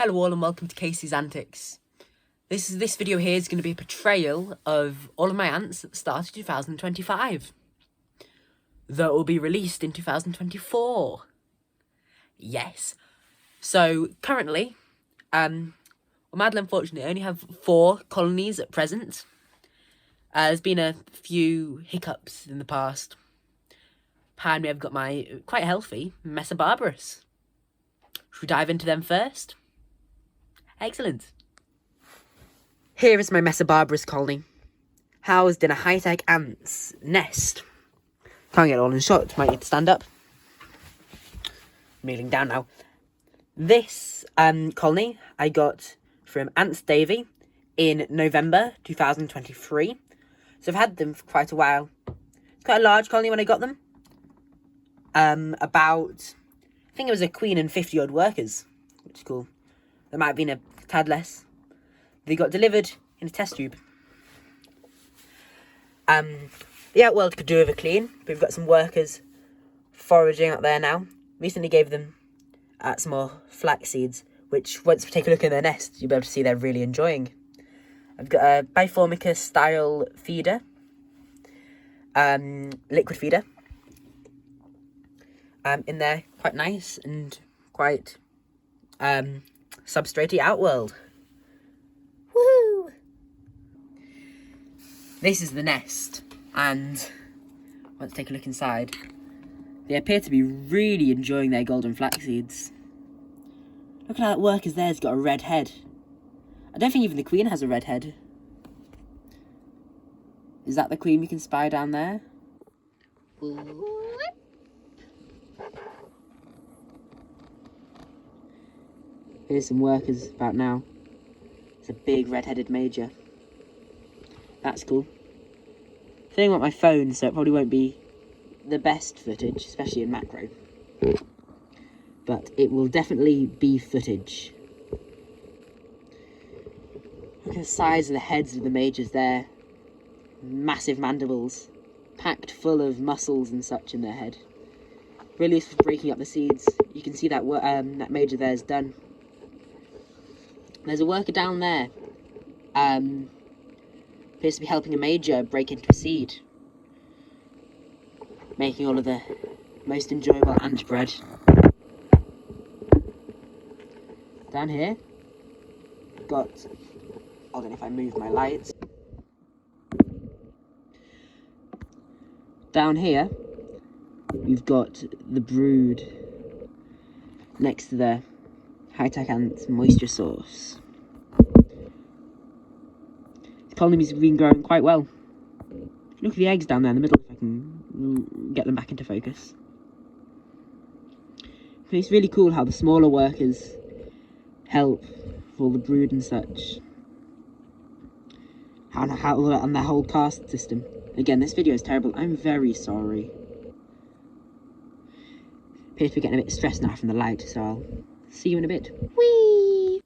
Hello all and welcome to Casey's Antics. This video here is going to be a portrayal of all of my ants at the start of 2025. That will be released in 2024. Yes. So currently, Madeline unfortunately only have 4 colonies at present. There's been a few hiccups in the past. Behind me I've got my quite healthy Messor barbarus. Should we dive into them first? Excellent. Here is my Messor barbarus colony, housed in a high-tech ant's nest. Can't get it all in shot, might need to stand up. Kneeling down now. This colony I got from Ants Davy in November 2023. So I've had them for quite a while. It's quite a large colony when I got them. About, I think it was a queen and 50 odd workers, which is cool. There might have been a tad less. They got delivered in a test tube. The outworld could do with a clean, but we've got some workers foraging out there now. Recently gave them some more flax seeds, which once we take a look in their nest, you'll be able to see they're really enjoying. I've got a Formica style feeder, liquid feeder, in there, quite nice and quite substratey outworld. Woo! This is the nest, and let's take a look inside. They appear to be really enjoying their golden flax seeds. Look at how that worker's there's got a red head. I don't think even the queen has a red head. Is that the queen we can spy down there? Here's some workers about now. It's a big red-headed major. That's cool. Filming on my phone, so it probably won't be the best footage, especially in macro. But it will definitely be footage. Look at the size of the heads of the majors there. Massive mandibles, packed full of muscles and such in their head. Really useful for breaking up the seeds. You can see that that major there is done. There's a worker down there. Appears to be helping a major break into a seed, making all of the most enjoyable ant bread. Down here, got, I don't know if I move my lights. Down here, we've got the brood next to the high-tech ant moisture source. The colonies have been growing quite well. Look at the eggs down there in the middle, if I can get them back into focus. It's really cool how the smaller workers help with all the brood and such. And their whole caste system. Again, this video is terrible. I'm very sorry. Appears to be getting a bit stressed now from the light, so I'll see you in a bit. Whee!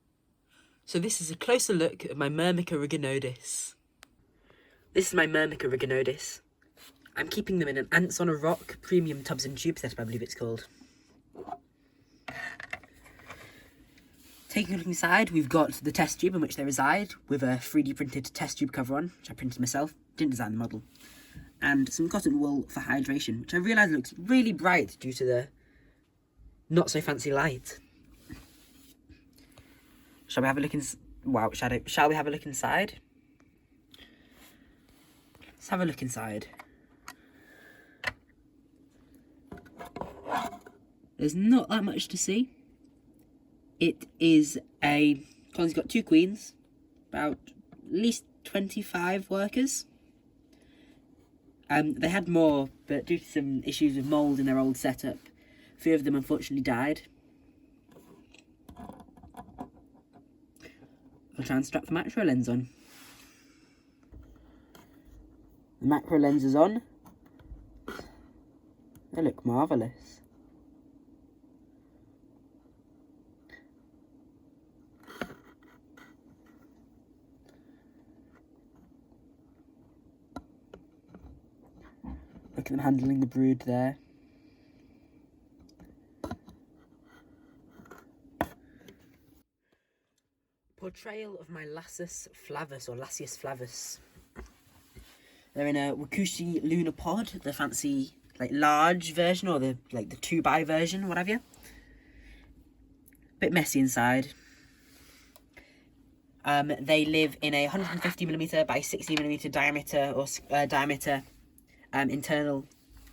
So this is a closer look at my Myrmica ruginodis. This is my Myrmica ruginodis. I'm keeping them in an Ants on a Rock premium tubs and tube setup, I believe it's called. Taking a look inside, we've got the test tube in which they reside, with a 3D printed test tube cover on, which I printed myself, didn't design the model. And some cotton wool for hydration, which I realise looks really bright due to the not so fancy light. Shall we have a look shall we have a look inside? Let's have a look inside. There's not that much to see. It is colony's got 2 queens, about at least 25 workers. They had more, but due to some issues with mould in their old setup, a few of them unfortunately died. I'll try and strap the macro lens on. The macro lens is on. They look marvellous. Look at them handling the brood there. Portrayal of my Lasius flavus, or Lasius flavus. They're in a Wakushi lunar pod, the fancy, like, large version, or the 2x version, what have you. Bit messy inside. They live in a 150mm by 60mm diameter internal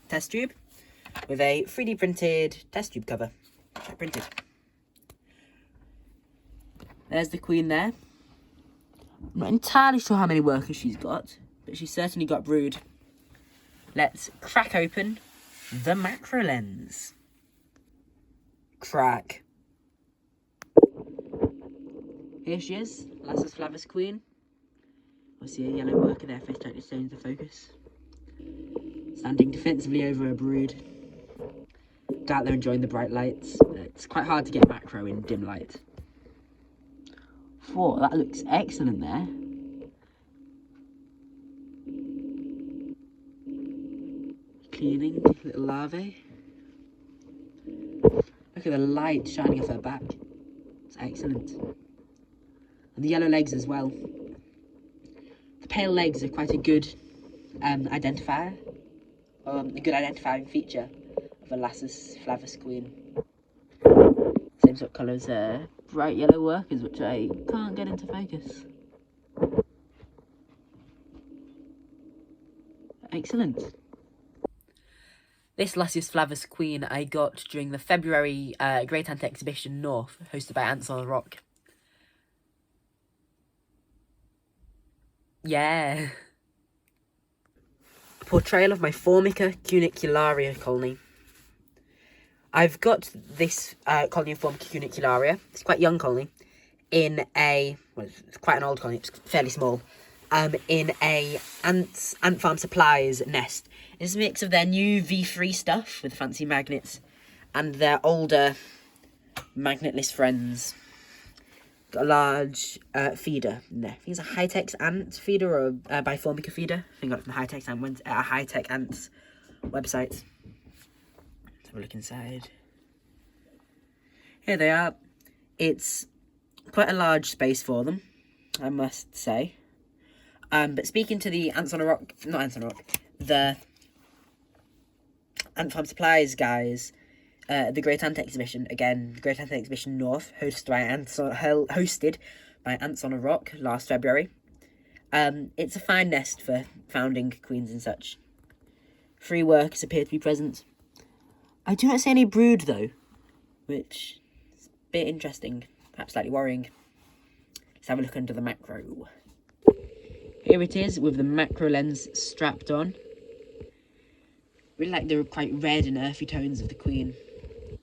test tube with a 3D printed test tube cover, which I printed. There's the queen there. I'm not entirely sure how many workers she's got, but she's certainly got brood. Let's crack open the macro lens. Crack. Here she is, Lasius flavus queen. I see a yellow worker there, face totally stains the focus. Standing defensively over her brood. Out there enjoying the bright lights. It's quite hard to get macro in dim light. Whoa, that looks excellent there. Cleaning, little larvae. Look at the light shining off her back. It's excellent. And the yellow legs as well. The pale legs are quite a good identifier. A good identifying feature of a Lasius flavus queen. Same sort of colours, bright yellow workers, which I can't get into focus. Excellent. This Lasius flavus queen I got during the February Great Ant Exhibition North, hosted by Ants on the Rock. Yeah. Portrayal of my Formica cunicularia colony. I've got this colony of Formica cunicularia, it's quite a young colony, in a, well, it's quite an old colony, it's fairly small, in a ant farm supplies nest. It's a mix of their new V3 stuff with fancy magnets and their older magnetless friends. Got a large feeder in there. I think it's a high-tech ant feeder or a by Formica feeder. I think I got it from the high-tech ants website. Let's have a look inside. Here they are. It's quite a large space for them, I must say. But speaking to the the Ant Farm Supplies guys, the Great Ant Exhibition, again, Great Ant Exhibition North, hosted by Ants on a Rock last February. It's a fine nest for founding queens and such. 3 workers appear to be present. I do not see any brood though, which is a bit interesting, perhaps slightly worrying. Let's have a look under the macro. Here it is with the macro lens strapped on. Really like the quite red and earthy tones of the queen.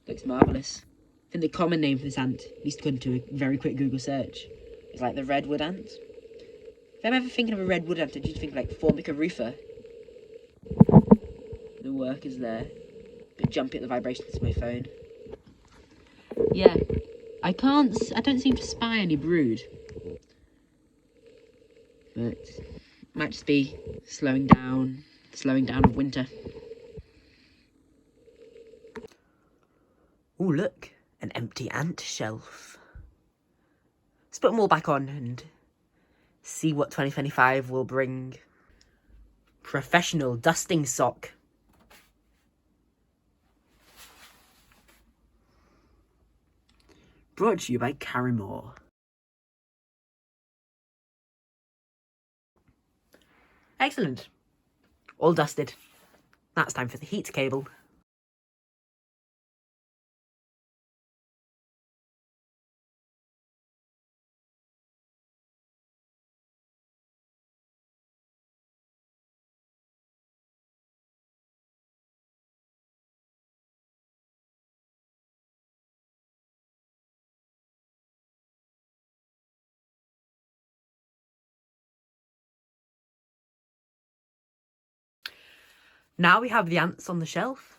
Looks marvellous. I think the common name for this ant, at least according to a very quick Google search, is like the redwood ant. If I'm ever thinking of a redwood ant, I just think like Formica rufa. The workers there. Bit jumpy at the vibrations of my phone. Yeah, I don't seem to spy any brood. But might just be slowing down of winter. Oh, look, an empty ant shelf. Let's put them all back on and see what 2025 will bring. Professional dusting sock. Brought to you by Carrymore. Excellent. All dusted. That's time for the heat cable. Now we have the ants on the shelf.